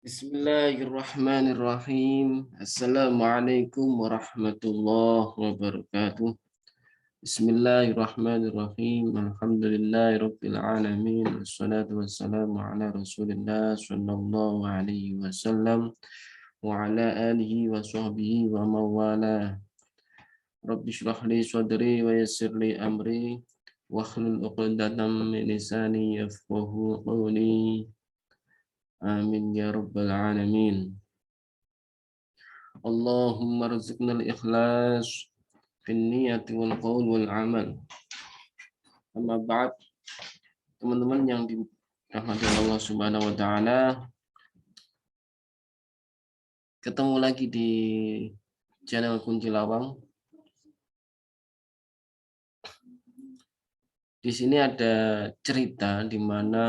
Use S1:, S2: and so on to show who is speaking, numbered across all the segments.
S1: Bismillahirrahmanirrahim. Assalamualaikum warahmatullahi wabarakatuh. Bismillahirrahmanirrahim. Alhamdulillahirabbil alamin. Wassalatu wassalamu ala Rasulillah sallallahu alaihi wasallam wa ala alihi wa sahbihi wa mawala. Rabbi shrah li sadri wa yassir li amri wa hlul 'uqdatam min lisani yafqahu qawli. Amin ya rabbal alamin. Allahumma rizqna al-ikhlas fin niyati wal qaul wal amal. Amma ba'd, teman-teman yang dirahmati Allah Subhanahu wa taala, ketemu lagi di channel Kunci Lawang. Di sini ada cerita di mana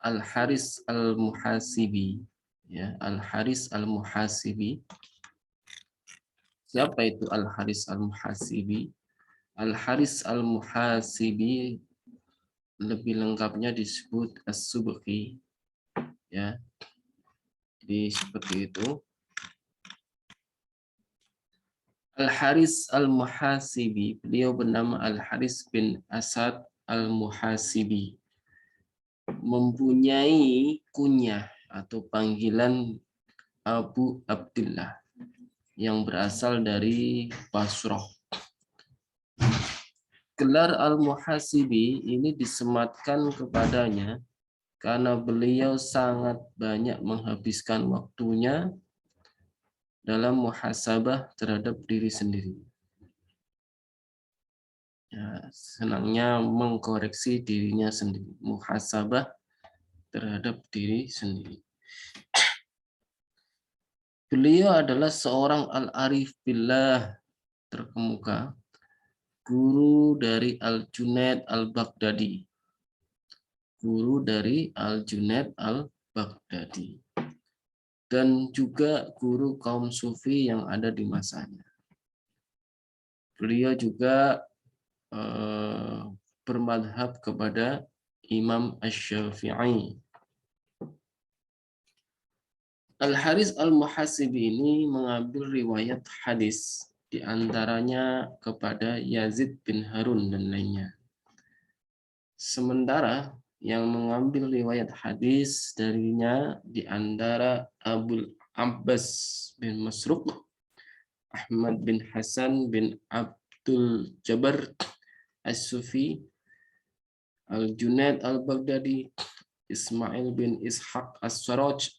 S1: Al-Haris Al-Muhasibi, ya, Al-Haris Al-Muhasibi. Siapa itu Al-Haris Al-Muhasibi? Al-Haris Al-Muhasibi lebih lengkapnya disebut As-Subki, ya. Jadi seperti itu. Al-Haris Al-Muhasibi, beliau bernama Al-Haris bin Asad Al-Muhasibi, mempunyai kunyah atau panggilan Abu Abdullah yang berasal dari Basrah. Gelar Al-Muhasibi ini disematkan kepadanya karena beliau sangat banyak menghabiskan waktunya dalam muhasabah terhadap diri sendiri. Ya, senangnya mengkoreksi dirinya sendiri, muhasabah terhadap diri sendiri. Beliau adalah seorang al-arif billah terkemuka, guru dari Al-Junaid Al-Baghdadi. Guru dari Al-Junaid Al-Baghdadi. Dan juga guru kaum sufi yang ada di masanya. Beliau juga bermadhab kepada Imam Asy-Syafi'i. Al-Haris Al-Muhasibi ini mengambil riwayat hadis, di antaranya kepada Yazid bin Harun dan lainnya. Sementara yang mengambil riwayat hadis darinya di antara Abul Abbas bin Masruq, Ahmad bin Hasan bin Abdul Jabbar As-Sufi, Al-Junaid Al-Baghdadi, Ismail bin Ishaq As-Saraj,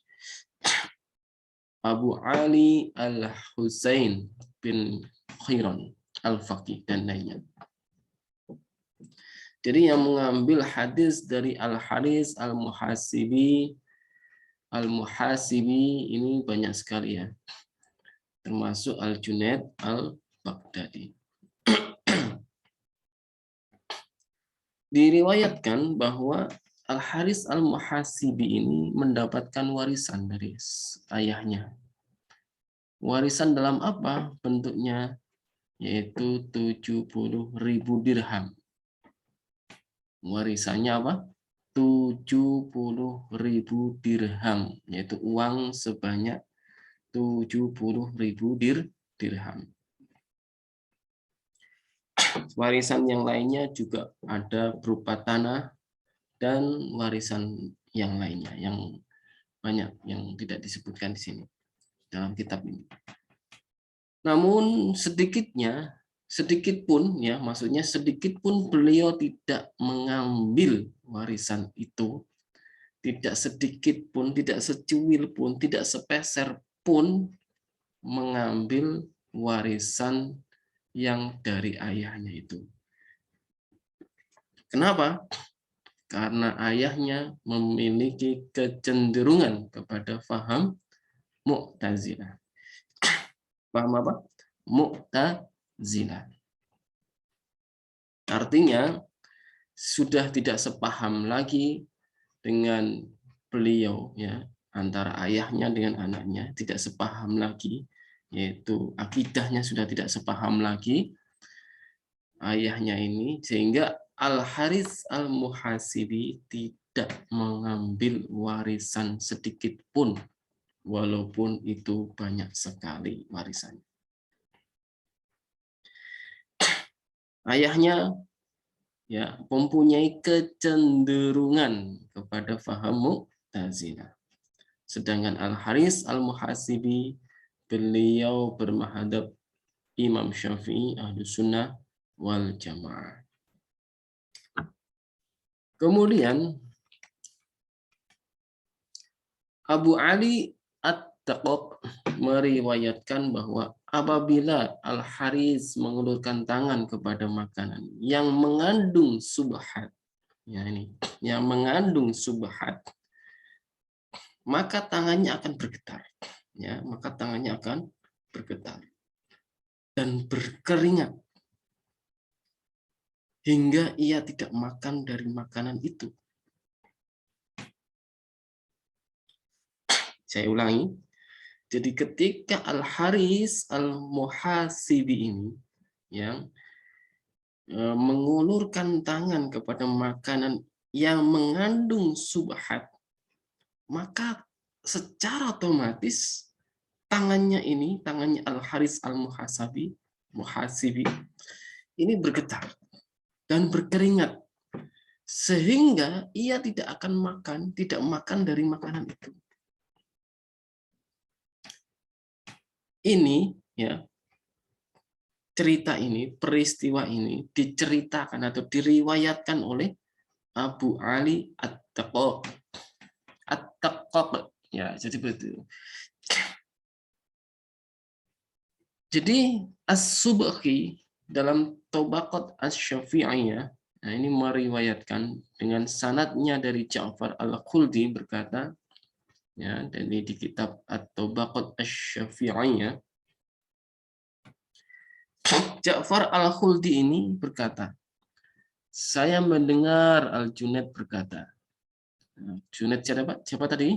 S1: Abu Ali Al-Husain bin Khairan Al-Faqih dan lainnya. Jadi yang mengambil hadis dari Al-Haris Al-Muhasibi ini banyak sekali, ya. Termasuk Al-Junaid Al-Baghdadi. Diriwayatkan bahwa Al-Haris Al-Muhasibi ini mendapatkan warisan dari ayahnya. Warisan dalam apa bentuknya? Yaitu 70.000 dirham. Warisannya apa? 70.000 dirham, yaitu uang sebanyak 70.000 dirham. Warisan yang lainnya juga ada berupa tanah dan warisan yang lainnya yang banyak yang tidak disebutkan di sini dalam kitab ini. Namun sedikit pun, ya, maksudnya sedikit pun beliau tidak mengambil warisan itu, tidak sedikit pun, tidak secuil pun, tidak sepeser pun mengambil warisan yang dari ayahnya itu. Kenapa? Karena ayahnya memiliki kecenderungan kepada faham Mu'tazilah. Paham apa? Mu'tazilah. Artinya sudah tidak sepaham lagi dengan beliau, ya, antara ayahnya dengan anaknya tidak sepaham lagi, yaitu akidahnya sudah tidak sepaham lagi ayahnya ini, sehingga Al-Haris Al-Muhasibi tidak mengambil warisan sedikit pun, walaupun itu banyak sekali warisannya. Ayahnya ya mempunyai kecenderungan kepada faham Mu'tazilah. Sedangkan Al-Haris Al-Muhasibi, beliau bermahadab Imam Syafi'i Ahlus Sunnah wal Jamaah. Kemudian Abu Ali At-Taqaq meriwayatkan bahwa apabila Al-Haris mengulurkan tangan kepada makanan yang mengandung subhat, ya ini, yang mengandung subhat, maka tangannya akan bergetar, ya, maka tangannya akan bergetar dan berkeringat hingga ia tidak makan dari makanan itu. Saya ulangi. Jadi ketika Al-Haris Al-Muhasibi ini yang mengulurkan tangan kepada makanan yang mengandung subhat, maka secara otomatis tangannya Al-Haris Al-Muhasibi ini bergetar dan berkeringat sehingga ia tidak makan dari makanan itu. Ini ya, peristiwa ini diceritakan atau diriwayatkan oleh Abu Ali At-Taqaq. Ya, jadi begitu. Jadi As-Subki dalam Tabaqat Asy-Syafi'iyah, nah ini meriwayatkan dengan sanadnya dari Ja'far Al-Khuldi berkata, ya, dan ini di kitab At-Tabaqat Asy-Syafi'iyah, Ja'far Al-Khuldi ini berkata, saya mendengar Al-Junaid berkata. Junaid siapa tadi?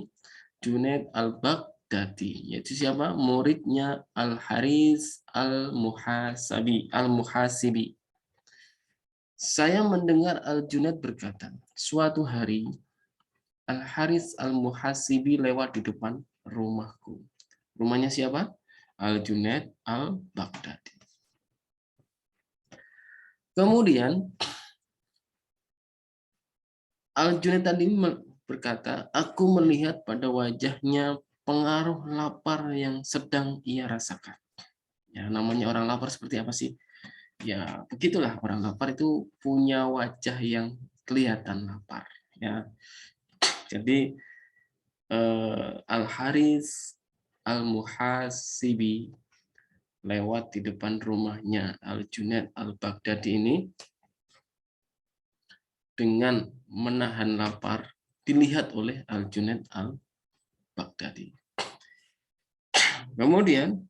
S1: Junaid Al-Baghdadi, yaitu siapa? Muridnya Al-Haris Al-Muhasibi. Saya mendengar Al-Junaid berkata, suatu hari Al-Haris Al-Muhasibi lewat di depan rumahku. Rumahnya siapa? Al-Junaid Al-Baghdadi. Kemudian Al-Junaid tadi berkata, aku melihat pada wajahnya pengaruh lapar yang sedang ia rasakan. Ya, namanya orang lapar seperti apa sih? Ya, begitulah orang lapar itu punya wajah yang kelihatan lapar. Ya, jadi Al-Haris Al-Muhasibi lewat di depan rumahnya Al-Junaid Al-Baghdadi ini dengan menahan lapar dilihat oleh Al-Junaid Al-Baghdadi. Kemudian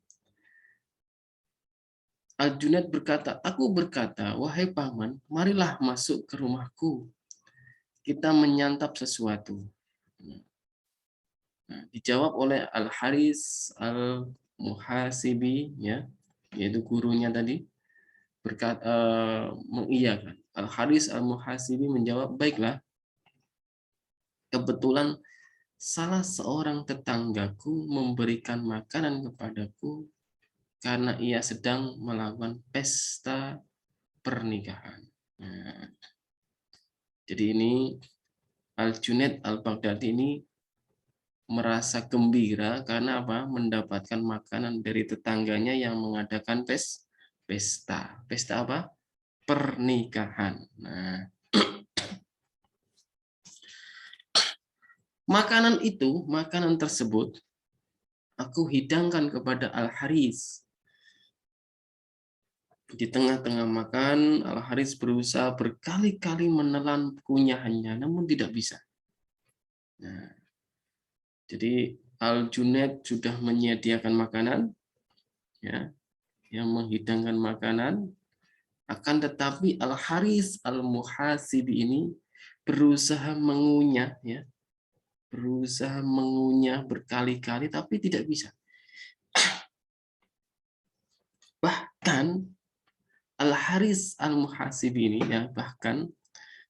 S1: Al-Junaid berkata, aku berkata, wahai paman, marilah masuk ke rumahku. Kita menyantap sesuatu. Nah, dijawab oleh Al-Haris Al-Muhasibi, ya, yaitu gurunya tadi, mengiyakan. Al-Haris Al-Muhasibi menjawab, baiklah. Kebetulan salah seorang tetanggaku memberikan makanan kepadaku karena ia sedang melakukan pesta pernikahan. Nah, jadi ini Al-Junaid Al-Baghdadi ini merasa gembira karena apa? Mendapatkan makanan dari tetangganya yang mengadakan pesta. Pesta apa? Pernikahan. Nah, makanan tersebut aku hidangkan kepada Al-Haris. Di tengah-tengah makan, Al-Haris berusaha berkali-kali menelan kunyahannya, namun tidak bisa. Nah, jadi Al-Junaid sudah menyediakan makanan, ya, yang menghidangkan makanan, akan tetapi Al-Haris Al-Muhasibi ini berusaha mengunyah, ya, berusaha mengunyah berkali-kali, tapi tidak bisa. Bahkan Al-Haris Al-Muhasibi ini, ya, bahkan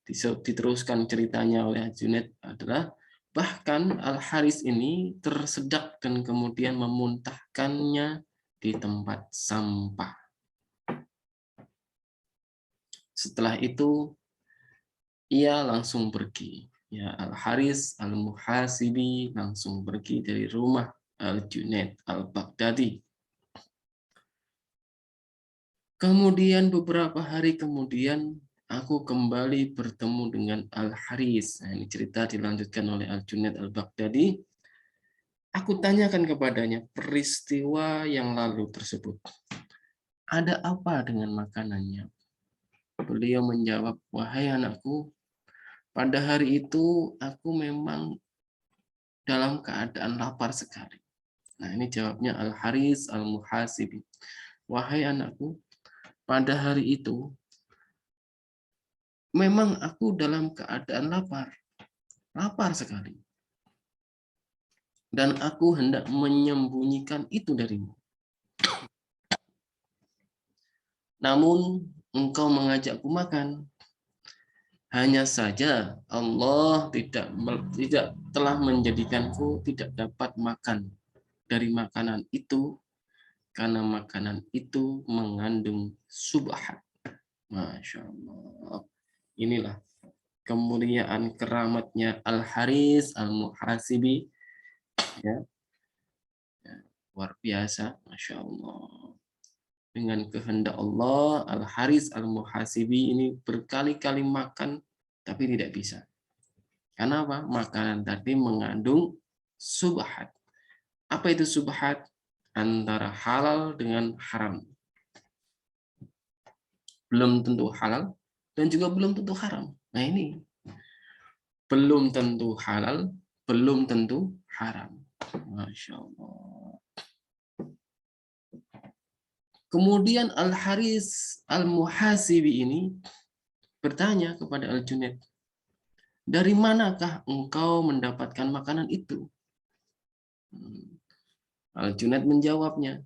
S1: diteruskan ceritanya oleh Junaid, adalah bahkan Al-Haris ini tersedak dan kemudian memuntahkannya di tempat sampah. Setelah itu ia langsung pergi. Ya, Al-Haris Al-Muhasibi langsung pergi dari rumah Al-Junaid Al-Baghdadi. Kemudian beberapa hari kemudian aku kembali bertemu dengan Al-Haris. Nah, ini cerita dilanjutkan oleh Al-Junaid Al-Baghdadi. Aku tanyakan kepadanya peristiwa yang lalu tersebut. Ada apa dengan makanannya? Beliau menjawab, wahai anakku, pada hari itu aku memang dalam keadaan lapar sekali. Nah, ini jawabnya Al-Haris Al-Muhasibi. Wahai anakku, pada hari itu memang aku dalam keadaan lapar. Lapar sekali. Dan aku hendak menyembunyikan itu darimu. Namun engkau mengajakku makan. Hanya saja Allah tidak telah menjadikanku tidak dapat makan dari makanan itu karena makanan itu mengandung subhat. Masya Allah. Inilah kemuliaan keramatnya Al-Haris Al-Muhasibi. Ya, luar biasa, Masya Allah. Dengan kehendak Allah, Al-Haris Al-Muhasibi ini berkali-kali makan, tapi tidak bisa. Karena apa? Makanan tadi mengandung subhat. Apa itu subhat? Antara halal dengan haram. Belum tentu halal, dan juga belum tentu haram. Nah ini, belum tentu halal, belum tentu haram. Masya Allah. Kemudian Al-Haris Al-Muhasibi ini bertanya kepada Al-Junaid, dari manakah engkau mendapatkan makanan itu? Al-Junaid menjawabnya,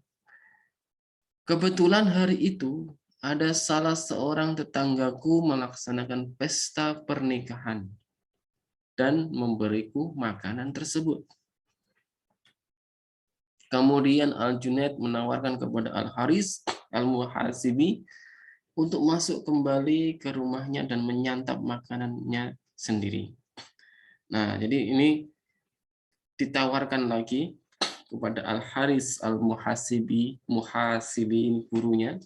S1: kebetulan hari itu ada salah seorang tetanggaku melaksanakan pesta pernikahan dan memberiku makanan tersebut. Kemudian Al-Junaid menawarkan kepada Al-Haris Al-Muhasibi untuk masuk kembali ke rumahnya dan menyantap makanannya sendiri. Nah, jadi ini ditawarkan lagi kepada Al-Haris Al-Muhasibi, ini gurunya.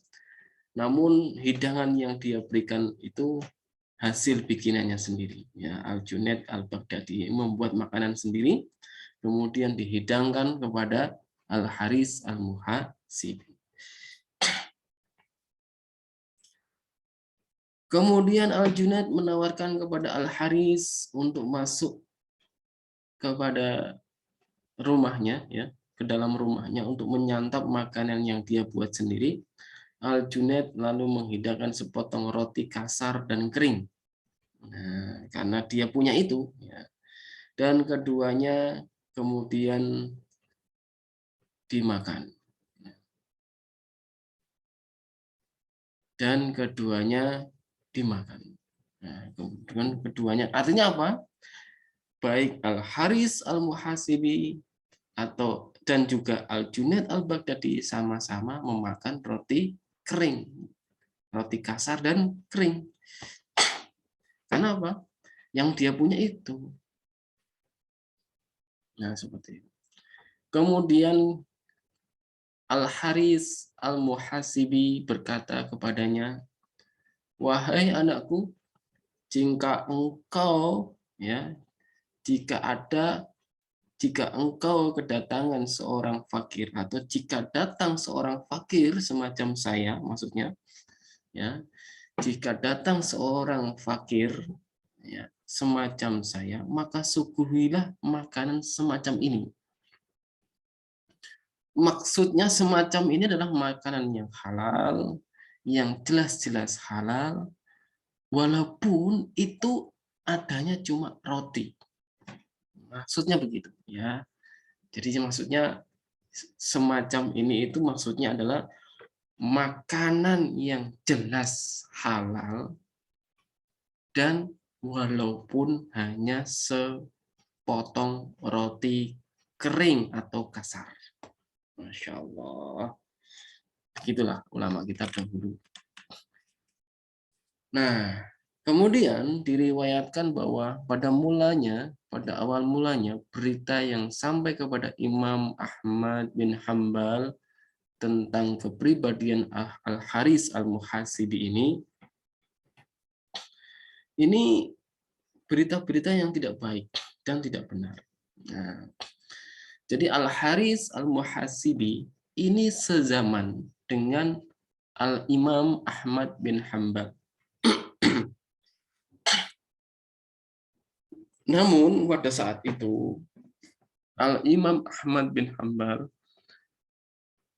S1: Namun hidangan yang dia berikan itu hasil bikinannya sendiri. Ya, Al-Junaid Al-Baghdadi membuat makanan sendiri, kemudian dihidangkan kepada Al-Haris Al-Muhasibi. Kemudian Al-Junaid menawarkan kepada Al-Haris untuk masuk kepada rumahnya, ya, ke dalam rumahnya untuk menyantap makanan yang dia buat sendiri. Al-Junaid lalu menghidangkan sepotong roti kasar dan kering. Nah, karena dia punya itu, ya. Dan keduanya kemudian dimakan. Dan keduanya dimakan. Nah, kemudian keduanya artinya apa? Baik Al-Haris Al-Muhasibi dan juga Al-Junaid Al-Baghdadi sama-sama memakan roti kering, roti kasar dan kering. Karena apa? Yang dia punya itu. Nah, seperti itu. Kemudian Al-Haris Al-Muhasibi berkata kepadanya, wahai anakku, jika engkau jika engkau kedatangan seorang fakir atau jika datang seorang fakir semacam saya, maksudnya ya, jika datang seorang fakir ya, semacam saya, maka suguhilah makanan semacam ini. Maksudnya semacam ini adalah makanan yang halal, yang jelas-jelas halal, walaupun itu adanya cuma roti. Maksudnya begitu, ya. Jadi maksudnya semacam ini itu maksudnya adalah makanan yang jelas halal dan walaupun hanya sepotong roti kering atau kasar. Masya Allah. Begitulah ulama kita dahulu. Nah, kemudian diriwayatkan bahwa pada awal mulanya, berita yang sampai kepada Imam Ahmad bin Hambal tentang kepribadian Al-Haris Al-Muhasibi ini berita-berita yang tidak baik dan tidak benar. Nah, jadi Al-Haris Al-Muhasibi ini sezaman dengan Al-Imam Ahmad bin Hambal. Namun pada saat itu Al-Imam Ahmad bin Hambal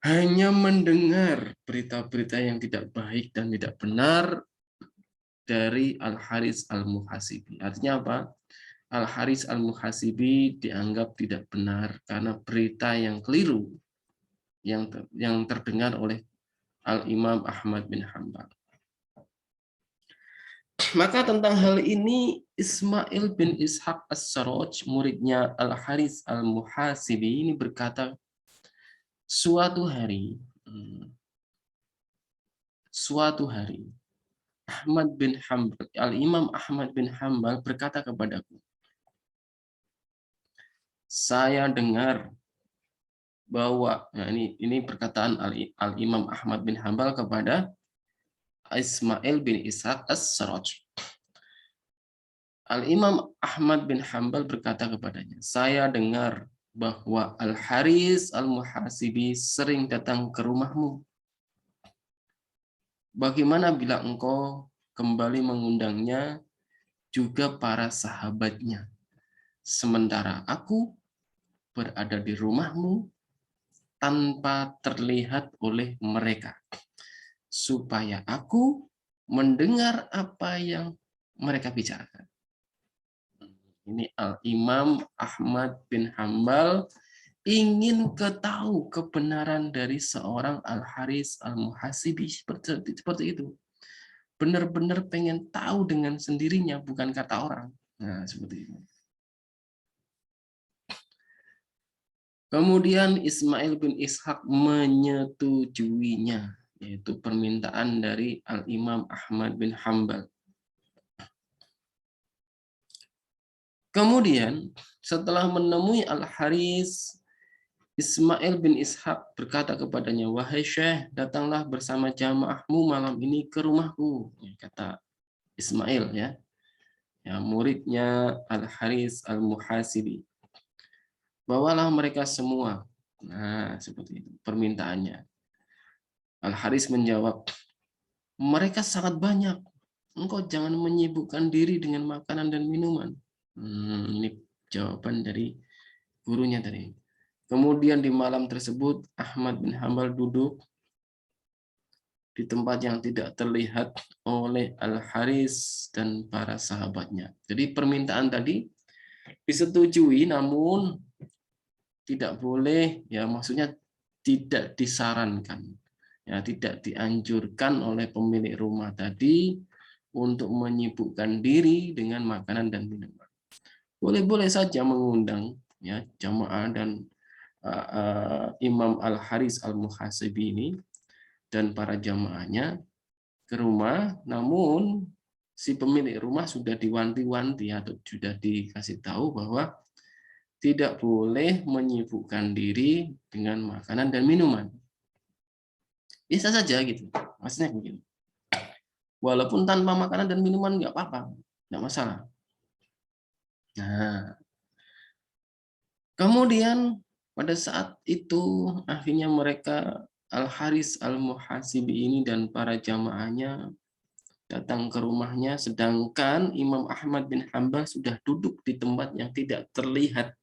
S1: hanya mendengar berita-berita yang tidak baik dan tidak benar dari Al-Haris Al-Muhasibi. Artinya apa? Al-Haris Al-Muhasibi dianggap tidak benar karena berita yang keliru yang terdengar oleh Al-Imam Ahmad bin Hambal. Maka tentang hal ini Ismail bin Ishaq As-Sarraj, muridnya Al-Haris Al-Muhasibi ini berkata, suatu hari Al-Imam Ahmad bin Hambal berkata kepadaku, saya dengar bahwa, nah ini perkataan Al-Imam Ahmad bin Hambal kepada Ismail bin Ishaq As-Sarraj. Al-Imam Ahmad bin Hambal berkata kepadanya, saya dengar bahwa Al-Haris Al-Muhasibi sering datang ke rumahmu. Bagaimana bila engkau kembali mengundangnya juga para sahabatnya, sementara aku berada di rumahmu tanpa terlihat oleh mereka, supaya aku mendengar apa yang mereka bicarakan. Ini Al-Imam Ahmad bin Hambal ingin tahu kebenaran dari seorang Al-Haris Al-Muhasibi seperti itu. Benar-benar pengen tahu dengan sendirinya, bukan kata orang. Nah, seperti itu. Kemudian Ismail bin Ishaq menyetujuinya, yaitu permintaan dari Al-Imam Ahmad bin Hambal. Kemudian setelah menemui Al-Haris, Ismail bin Ishaq berkata kepadanya, wahai Syekh, datanglah bersama jamaahmu malam ini ke rumahku, kata Ismail, ya muridnya Al-Haris Al-Muhasibi. Bawalah mereka semua. Nah, seperti itu permintaannya. Al-Haris menjawab, mereka sangat banyak. Engkau jangan menyibukkan diri dengan makanan dan minuman. Ini jawaban dari gurunya tadi. Kemudian di malam tersebut, Ahmad bin Hambal duduk di tempat yang tidak terlihat oleh Al-Haris dan para sahabatnya. Jadi permintaan tadi disetujui, namun tidak boleh, ya maksudnya tidak disarankan, ya tidak dianjurkan oleh pemilik rumah tadi untuk menyibukkan diri dengan makanan dan minuman. Boleh-boleh saja mengundang ya jamaah dan Imam Al-Haris Al-Muhasibi ini dan para jamaahnya ke rumah, namun si pemilik rumah sudah diwanti-wanti atau sudah dikasih tahu bahwa tidak boleh menyibukkan diri dengan makanan dan minuman. Bisa saja gitu, maksudnya begitu. Walaupun tanpa makanan dan minuman nggak apa-apa, nggak masalah. Nah, kemudian pada saat itu akhirnya mereka Al-Haris Al-Muhasibi ini dan para jamaahnya datang ke rumahnya, sedangkan Imam Ahmad bin Hambal sudah duduk di tempat yang tidak terlihat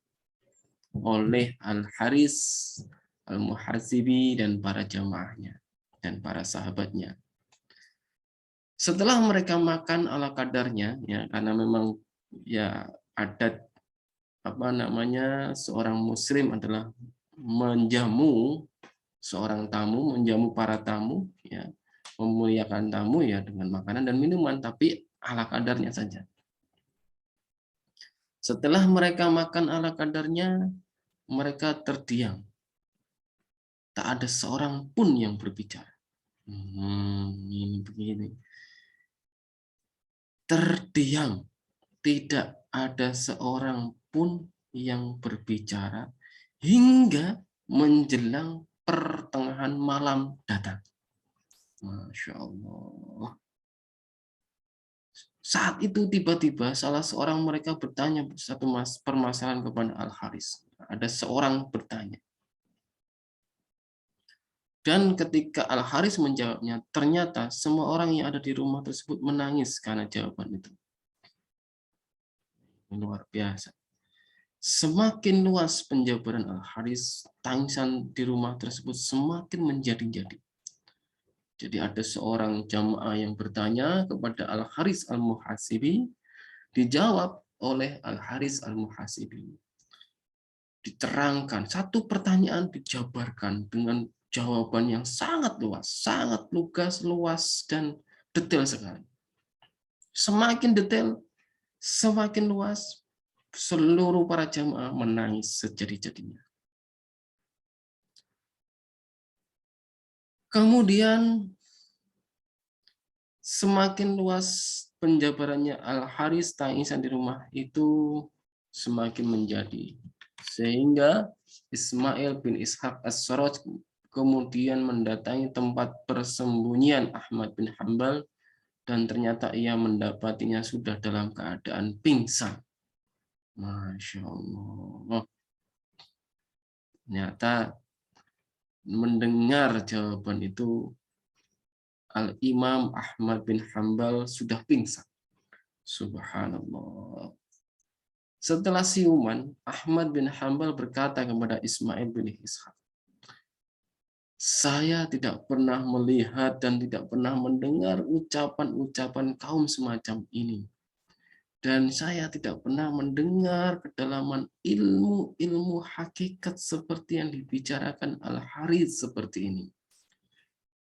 S1: oleh Al-Haris Al-Muhasibi dan para jamaahnya dan para sahabatnya. Setelah mereka makan ala kadarnya, ya karena memang ya adat seorang muslim adalah menjamu seorang tamu, menjamu para tamu, ya memuliakan tamu ya dengan makanan dan minuman, tapi ala kadarnya saja. Setelah mereka makan ala kadarnya, mereka terdiam. Tak ada seorang pun yang berbicara. Ini begini. Terdiam. Tidak ada seorang pun yang berbicara hingga menjelang pertengahan malam datang. Masya Allah. Saat itu tiba-tiba salah seorang mereka bertanya satu permasalahan kepada Al-Haris. Ada seorang bertanya. Dan ketika Al-Haris menjawabnya, ternyata semua orang yang ada di rumah tersebut menangis karena jawaban itu. Luar biasa. Semakin luas penjabaran Al-Haris, tangisan di rumah tersebut semakin menjadi-jadi. Jadi ada seorang jamaah yang bertanya kepada Al-Haris Al-Muhasibi, dijawab oleh Al-Haris Al-Muhasibi. Diterangkan, satu pertanyaan dijabarkan dengan jawaban yang sangat luas, sangat lugas, dan detail sekali. Semakin detail, semakin luas, seluruh para jamaah menangis sejadi-jadinya. Kemudian semakin luas penjabarannya Al-Haris, tangisan di rumah itu semakin menjadi. Sehingga Ismail bin Ishaq As-Sarraj kemudian mendatangi tempat persembunyian Ahmad bin Hanbal dan ternyata ia mendapatinya sudah dalam keadaan pingsan. Masya Allah. Ternyata mendengar jawaban itu Al-Imam Ahmad bin Hanbal sudah pingsan. Subhanallah. Setelah siuman, Ahmad bin Hanbal berkata kepada Ismail bin Ishaq, saya tidak pernah melihat dan tidak pernah mendengar ucapan-ucapan kaum semacam ini. Dan saya tidak pernah mendengar kedalaman ilmu-ilmu hakikat seperti yang dibicarakan Al-Harits seperti ini.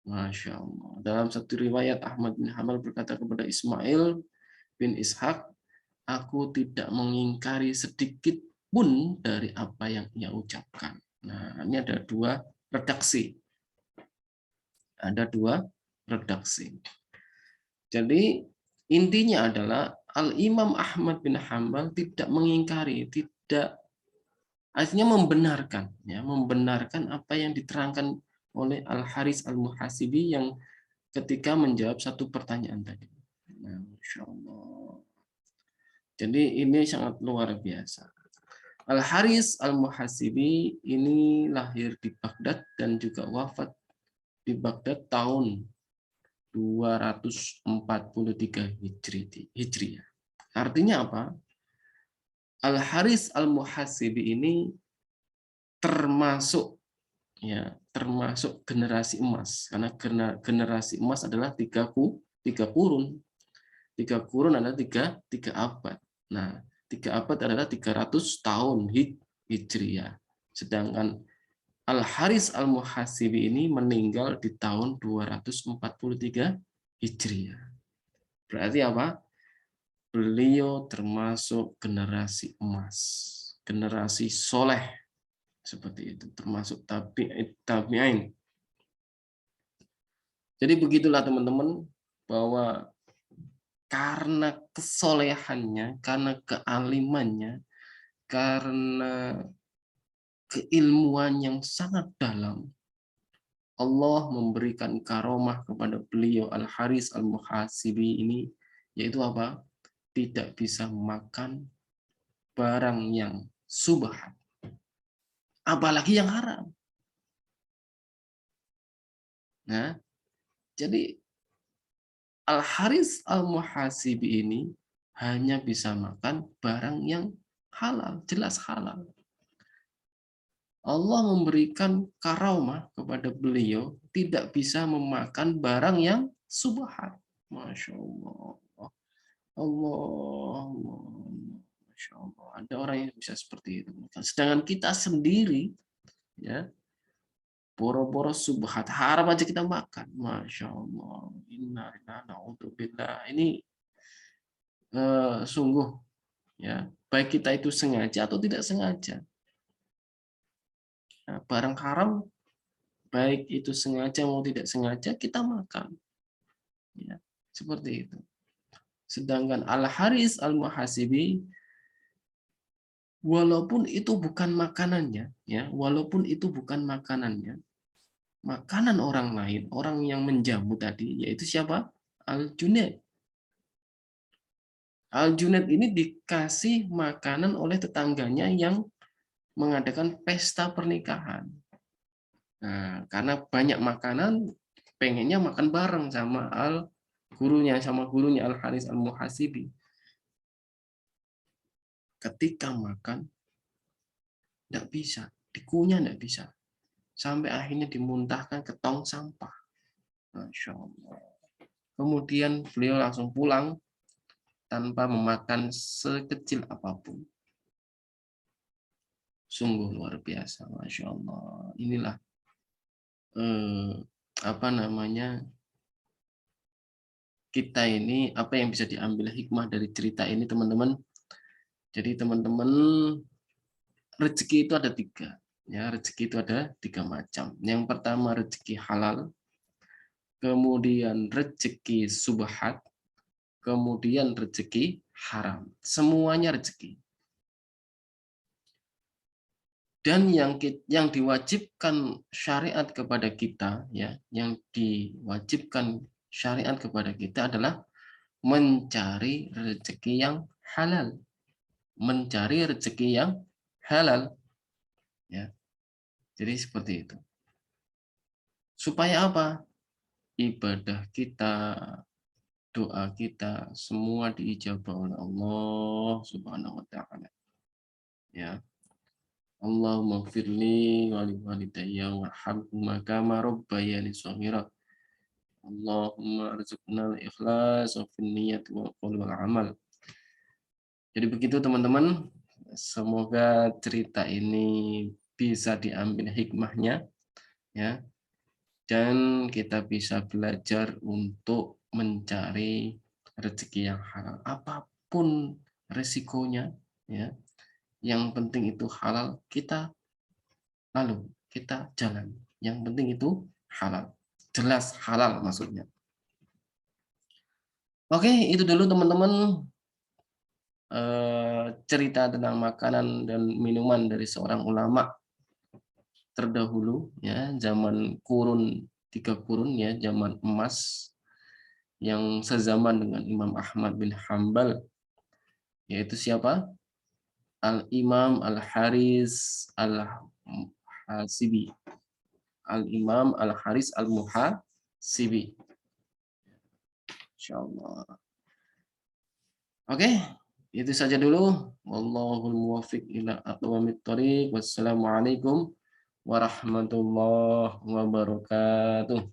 S1: Masya Allah. Dalam satu riwayat Ahmad bin Hanbal berkata kepada Ismail bin Ishaq, aku tidak mengingkari sedikit pun dari apa yang ia ucapkan. Nah, ini ada dua redaksi. Ada dua redaksi. Jadi intinya adalah Al-Imam Ahmad bin Hanbal tidak mengingkari, tidak artinya membenarkan, ya, membenarkan apa yang diterangkan oleh Al-Haris Al-Muhasibi yang ketika menjawab satu pertanyaan tadi. Nah, Masya Allah. Jadi ini sangat luar biasa. Al-Haris Al-Muhasibi ini lahir di Baghdad dan juga wafat di Baghdad tahun 243 Hijriah. Artinya apa? Al-Haris Al-Muhasibi ini termasuk generasi emas, karena generasi emas adalah tiga kurun. Tiga kurun adalah tiga abad. Nah, 3 abad adalah 300 tahun Hijriah. Sedangkan Al-Haris Al-Muhasibi ini meninggal di tahun 243 Hijriah. Berarti apa? Beliau termasuk generasi emas, generasi soleh, seperti itu, termasuk tabi'in. Jadi begitulah teman-teman, bahwa karena kesolehannya, karena kealimannya, karena keilmuan yang sangat dalam, Allah memberikan karomah kepada beliau Al-Haris Al-Muhasibi ini, yaitu apa? Tidak bisa makan barang yang subhat, apalagi yang haram. Nah, jadi Al-Haris Al-Muhasibi ini hanya bisa makan barang yang halal, jelas halal. Allah memberikan karamah kepada beliau tidak bisa memakan barang yang subhat. Masya Allah. Allah. Masya Allah. Ada orang yang bisa seperti itu. Sedangkan kita sendiri, ya, boro-boro subhat, haram aja kita makan. Masya Allah. Inna lillahi wa inna ilaihi raji'un. Ini sungguh Ya, baik kita itu sengaja atau tidak sengaja. Nah, barang haram, baik itu sengaja mau tidak sengaja kita makan. Ya, seperti itu. Sedangkan Al-Haris Al-Muhasibi, walaupun itu bukan makanannya, ya, walaupun itu bukan makanannya, makanan orang lain, orang yang menjamu tadi, yaitu siapa? Al-Junaid. Al-Junaid ini dikasih makanan oleh tetangganya yang mengadakan pesta pernikahan. Nah, karena banyak makanan, pengennya makan bareng sama gurunya Al-Haris Al-Muhasibi. Ketika makan, tidak bisa, dikunyah tidak bisa. Sampai akhirnya dimuntahkan ke tong sampah. Masya Allah. Kemudian beliau langsung pulang tanpa memakan sekecil apapun. Sungguh luar biasa, Masya Allah. Inilah apa namanya, kita ini, apa yang bisa diambil hikmah dari cerita ini, teman-teman. Jadi teman-teman, rezeki itu ada tiga. Ya, rezeki itu ada tiga macam. Yang pertama rezeki halal, kemudian rezeki subhat, kemudian rezeki haram. Semuanya rezeki. Dan yang diwajibkan syariat kepada kita, ya, yang diwajibkan syariat kepada kita adalah mencari rezeki yang halal, mencari rezeki yang halal, ya. Jadi seperti itu. Supaya apa? Ibadah kita, doa kita semua diijabah oleh Allah Subhanahu wa taala. Ya. Allahumma firli wa li walidayya warhamhuma kama rabbayani shaghira. Allahumma arzuqna al-ikhlas wa fin niyyati wal qawli wal amal. Jadi begitu teman-teman, semoga cerita ini bisa diambil hikmahnya, ya, dan kita bisa belajar untuk mencari rezeki yang halal apapun resikonya, ya, yang penting itu halal, kita lalu kita jalan, yang penting itu halal, jelas halal maksudnya. Oke, itu dulu teman-teman, cerita tentang makanan dan minuman dari seorang ulama terdahulu, ya, zaman kurun, tiga kurun, ya, zaman emas yang sezaman dengan Imam Ahmad bin Hambal, yaitu siapa? Al-Imam Al-Haris Al-Muhasibi. Al-Imam Al-Haris Al-Muhasibi. Insyaallah. Oke, itu saja dulu. Wallahul muwaffiq ila aqwamit thoriq. Wassalamualaikum warahmatullahi wabarakatuh.